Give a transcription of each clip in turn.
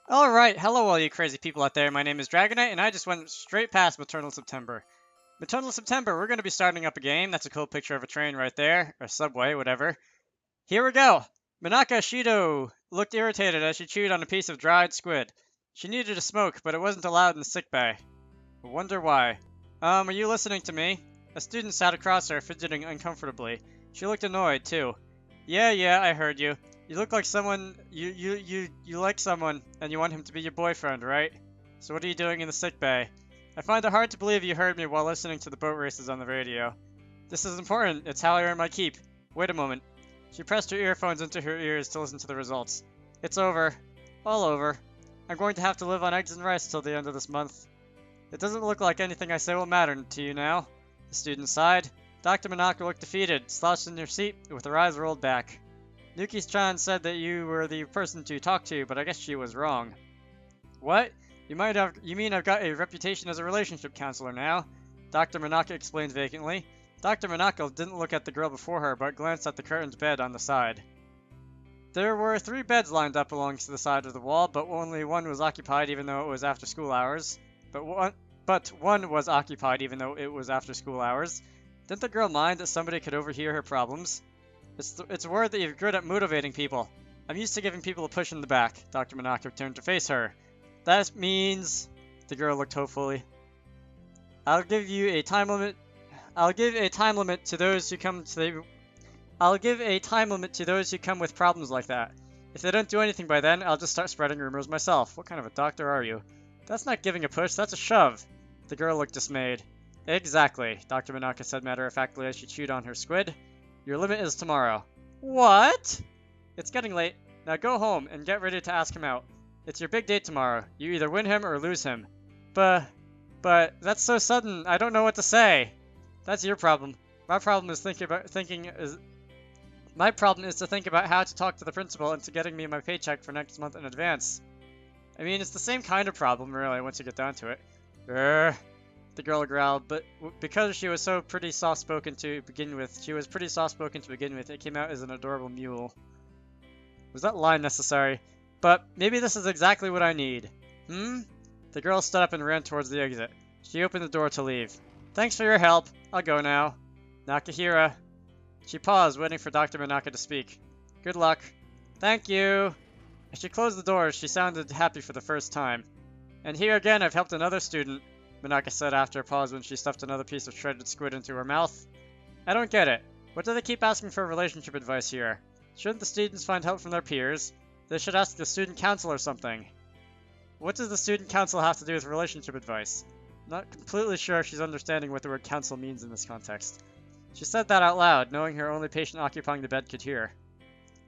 Alright, hello all you crazy people out there. My name is Dragonite, and I just went straight past Maternal September. Maternal September, we're going to be starting up a game. That's a cool picture of a train right there, or subway, whatever. Here we go! Minaka Shiro looked irritated as she chewed on a piece of dried squid. She needed a smoke, but it wasn't allowed in the sick bay. I wonder why. Are you listening to me? A student sat across her, fidgeting uncomfortably. She looked annoyed, too. Yeah, I heard you. You look like someone, you like someone, and you want him to be your boyfriend, right? So what are you doing in the sick bay? I find it hard to believe you heard me while listening to the boat races on the radio. This is important, it's how I earn my keep. Wait a moment. She pressed her earphones into her ears to listen to the results. It's over. All over. I'm going to have to live on eggs and rice till the end of this month. It doesn't look like anything I say will matter to you now. The student sighed. Dr. Monaka looked defeated, slouched in her seat, with her eyes rolled back. Yuki-chan said that you were the person to talk to, but I guess she was wrong. What? You mean I've got a reputation as a relationship counselor now? Dr. Monaka explained vacantly. Dr. Monaka didn't look at the girl before her, but glanced at the curtained bed on the side. There were 3 beds lined up along the side of the wall, but only one was occupied even though it was after school hours. But one was occupied even though it was after school hours. Didn't the girl mind that somebody could overhear her problems? It's a word that you're good at motivating people. I'm used to giving people a push in the back. Dr. Monaka turned to face her. That means... The girl looked hopefully. I'll give a time limit to those who come with problems like that. If they don't do anything by then, I'll just start spreading rumors myself. What kind of a doctor are you? That's not giving a push, that's a shove. The girl looked dismayed. Exactly, Dr. Monaka said matter-of-factly as she chewed on her squid. Your limit is tomorrow. What? It's getting late. Now go home and get ready to ask him out. It's your big date tomorrow. You either win him or lose him. But that's so sudden. I don't know what to say. That's your problem. My problem is to think about how to talk to the principal into getting me my paycheck for next month in advance. I mean, it's the same kind of problem, really, once you get down to it. The girl growled, but because she was pretty soft-spoken to begin with, it came out as an adorable mule. Was that line necessary? But maybe this is exactly what I need. The girl stood up and ran towards the exit. She opened the door to leave. Thanks for your help. I'll go now. Nakahira. She paused, waiting for Dr. Monaka to speak. Good luck. Thank you. As she closed the door, she sounded happy for the first time. And here again, I've helped another student. Monaka said after a pause when she stuffed another piece of shredded squid into her mouth. I don't get it. What do they keep asking for relationship advice here? Shouldn't the students find help from their peers? They should ask the student council or something. What does the student council have to do with relationship advice? Not completely sure if she's understanding what the word council means in this context. She said that out loud, knowing her only patient occupying the bed could hear.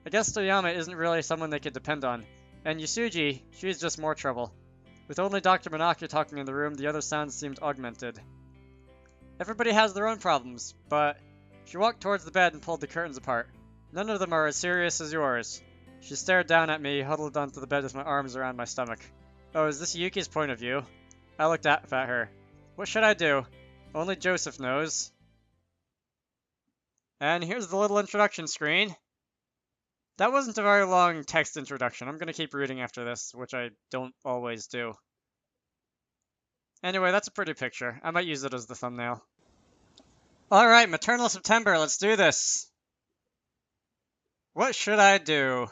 I guess Toyama isn't really someone they could depend on. And Yusuji, she's just more trouble. With only Dr. Monaka talking in the room, the other sounds seemed augmented. Everybody has their own problems, but... She walked towards the bed and pulled the curtains apart. None of them are as serious as yours. She stared down at me, huddled onto the bed with my arms around my stomach. Oh, is this Yuki's point of view? I looked at her. What should I do? Only Joseph knows. And here's the little introduction screen. That wasn't a very long text introduction. I'm going to keep reading after this, which I don't always do. Anyway, that's a pretty picture. I might use it as the thumbnail. Alright, Maternal September, let's do this. What should I do?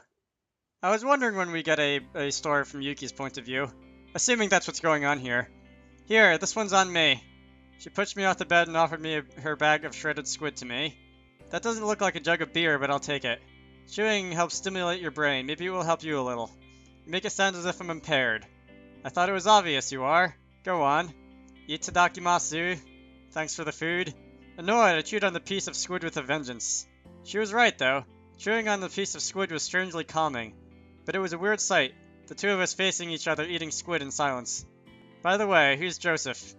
I was wondering when we get a story from Yuki's point of view. Assuming that's what's going on here. Here, this one's on me. She pushed me off the bed and offered me her bag of shredded squid to me. That doesn't look like a jug of beer, but I'll take it. Chewing helps stimulate your brain. Maybe it will help you a little. You make it sound as if I'm impaired. I thought it was obvious you are. Go on. Itadakimasu. Thanks for the food. Annoyed, I chewed on the piece of squid with a vengeance. She was right, though. Chewing on the piece of squid was strangely calming. But it was a weird sight, the two of us facing each other eating squid in silence. By the way, who's Joseph?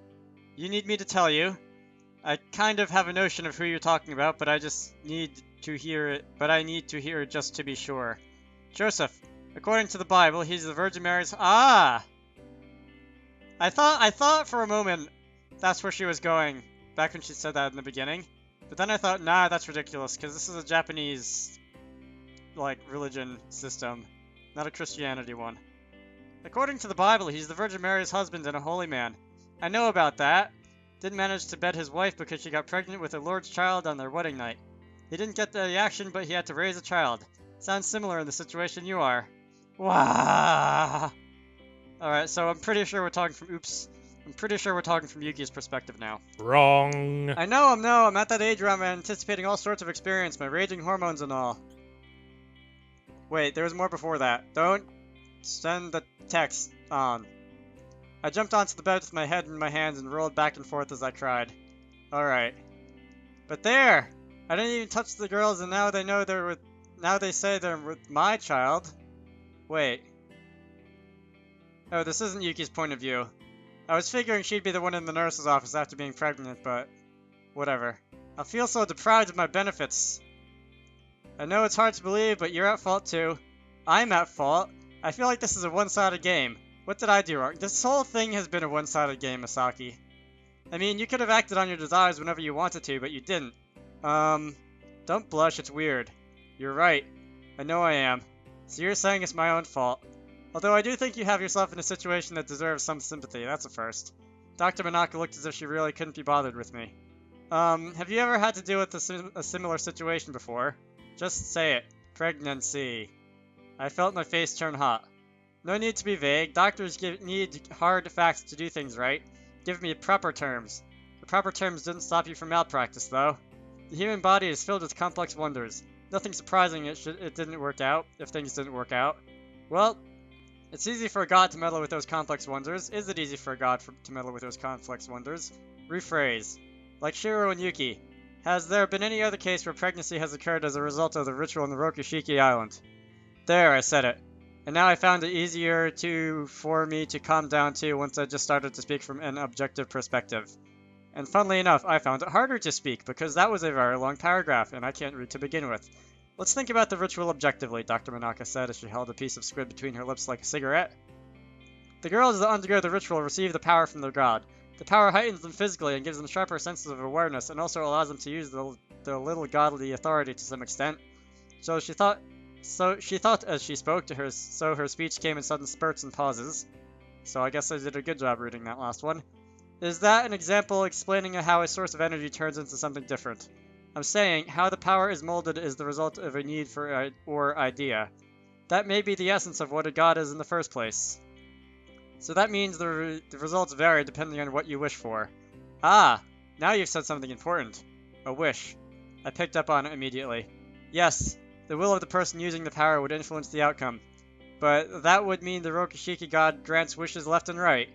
You need me to tell you? I kind of have a notion of who you're talking about, but I need to hear it just to be sure. Joseph. According to the Bible, he's the Virgin Mary's... Ah! I thought for a moment that's where she was going, back when she said that in the beginning. But then I thought, nah, that's ridiculous, because this is a Japanese, religion system, not a Christianity one. According to the Bible, he's the Virgin Mary's husband and a holy man. I know about that. Didn't manage to bed his wife because she got pregnant with the Lord's child on their wedding night. He didn't get the action, but he had to raise a child. Sounds similar in the situation you are. Wow. Alright, so I'm pretty sure we're talking from Yuki's perspective now. Wrong. I know, I'm at that age where I'm anticipating all sorts of experience, my raging hormones and all. Wait, there was more before that. Don't send the text on. I jumped onto the bed with my head in my hands and rolled back and forth as I cried. Alright. But there! I didn't even touch the girls and now they know they're with... Now they say they're with my child. Wait. Oh, this isn't Yuki's point of view. I was figuring she'd be the one in the nurse's office after being pregnant, but... whatever. I feel so deprived of my benefits. I know it's hard to believe, but you're at fault too. I'm at fault. I feel like this is a one-sided game. What did I do wrong? This whole thing has been a one-sided game, Masaki. I mean, you could have acted on your desires whenever you wanted to, but you didn't. Don't blush, it's weird. You're right. I know I am. So you're saying it's my own fault. Although I do think you have yourself in a situation that deserves some sympathy, that's a first. Dr. Manaka looked as if she really couldn't be bothered with me. Have you ever had to deal with a similar situation before? Just say it. Pregnancy. I felt my face turn hot. No need to be vague. Doctors need hard facts to do things right. Give me proper terms. The proper terms didn't stop you from malpractice, though. The human body is filled with complex wonders. Nothing surprising it didn't work out, if things didn't work out. Well, it's easy for a god to meddle with those complex wonders. Is it easy for a god to meddle with those complex wonders? Rephrase. Like Shiro and Yuki, has there been any other case where pregnancy has occurred as a result of the ritual in the Rokushiki Island? There, I said it. And now I found it easier for me to calm down too once I just started to speak from an objective perspective. And funnily enough, I found it harder to speak because that was a very long paragraph and I can't read to begin with. Let's think about the ritual objectively, Dr. Manaka said as she held a piece of squid between her lips like a cigarette. The girls that undergo the ritual receive the power from their god. The power heightens them physically and gives them sharper senses of awareness and also allows them to use their little godly authority to some extent. So she thought as she spoke to her, so her speech came in sudden spurts and pauses. So I guess I did a good job reading that last one. Is that an example explaining how a source of energy turns into something different? I'm saying, how the power is molded is the result of a need for or idea. That may be the essence of what a god is in the first place. So that means the results vary depending on what you wish for. Ah, now you've said something important. A wish. I picked up on it immediately. Yes, the will of the person using the power would influence the outcome. But that would mean the Rokushiki god grants wishes left and right.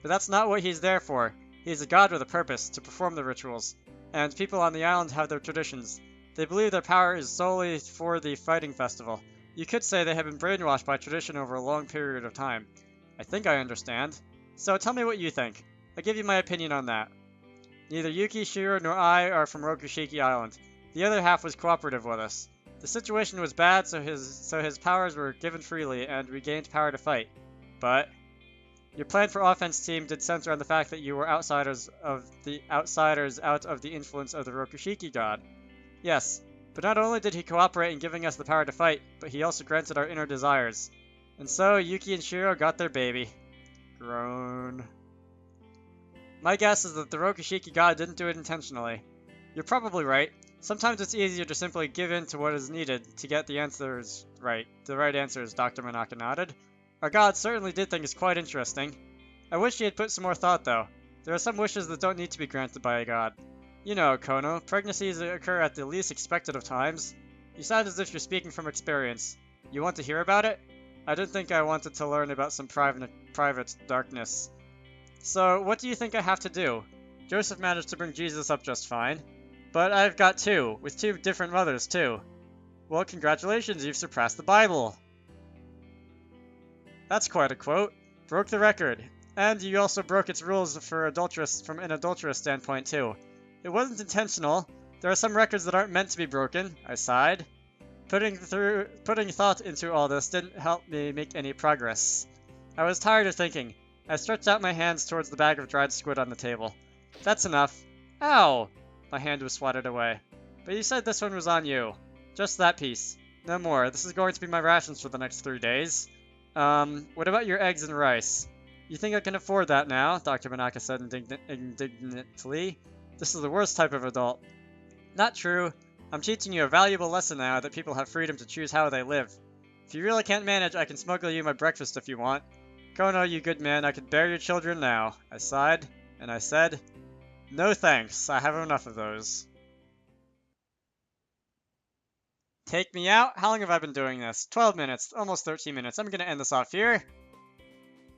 But that's not what he's there for. He's a god with a purpose, to perform the rituals. And people on the island have their traditions. They believe their power is solely for the fighting festival. You could say they have been brainwashed by tradition over a long period of time. I think I understand. So tell me what you think. I'll give you my opinion on that. Neither Yuki, Shiro, nor I are from Rokushiki Island. The other half was cooperative with us. The situation was bad, so his powers were given freely, and we gained power to fight. But your plan for offense team did center on the fact that you were outsiders out of the influence of the Rokushiki god. Yes, but not only did he cooperate in giving us the power to fight, but he also granted our inner desires. And so Yuki and Shiro got their baby. Groan. My guess is that the Rokushiki god didn't do it intentionally. You're probably right. Sometimes it's easier to simply give in to what is needed to get the answers right. The right answers, Dr. Manaka nodded. Our god certainly did things quite interesting. I wish he had put some more thought, though. There are some wishes that don't need to be granted by a god. You know, Konno, pregnancies occur at the least expected of times. You sound as if you're speaking from experience. You want to hear about it? I didn't think I wanted to learn about some private darkness. So, what do you think I have to do? Joseph managed to bring Jesus up just fine. But I've got two, with two different mothers, too. Well, congratulations, you've surpassed the Bible. That's quite a quote. Broke the record. And you also broke its rules from an adulterous standpoint, too. It wasn't intentional. There are some records that aren't meant to be broken, I sighed. Putting thought into all this didn't help me make any progress. I was tired of thinking. I stretched out my hands towards the bag of dried squid on the table. That's enough. Ow! My hand was swatted away. But you said this one was on you. Just that piece. No more. This is going to be my rations for the next 3 days. What about your eggs and rice? You think I can afford that now? Dr. Manaka said indignantly. This is the worst type of adult. Not true. I'm teaching you a valuable lesson now that people have freedom to choose how they live. If you really can't manage, I can smuggle you my breakfast if you want. Konno, you good man, I can bear your children now. I sighed, and I said, no thanks, I have enough of those. Take me out? How long have I been doing this? 12 minutes, almost 13 minutes. I'm going to end this off here.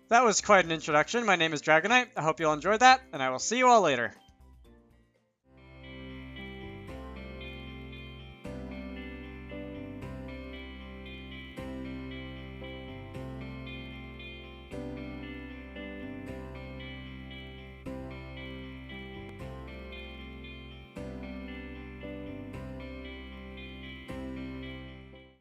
That was quite an introduction. My name is Dragonite. I hope you all enjoyed that, and I will see you all later.